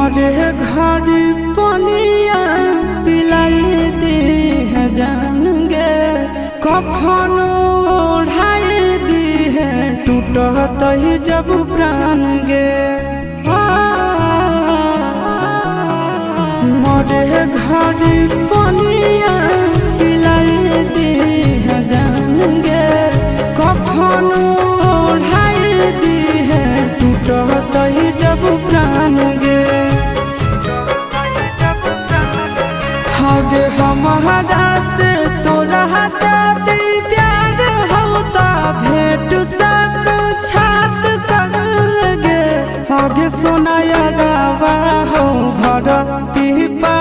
मरे घड़ी पनिया पिलाई दी है जान गे, कफन ओढ़ाई दी है टूटत ही जब प्राण गे। मरे घड़ी पनिया पिलाई दी है जान गे, कफन ओढ़ाई दी है टूटत ही जब प्राण गे। हगे हमारा से तोरा जाती प्यार होता भेंट सक छात कर लगे। हगे सोनाया रावा हो भरती पा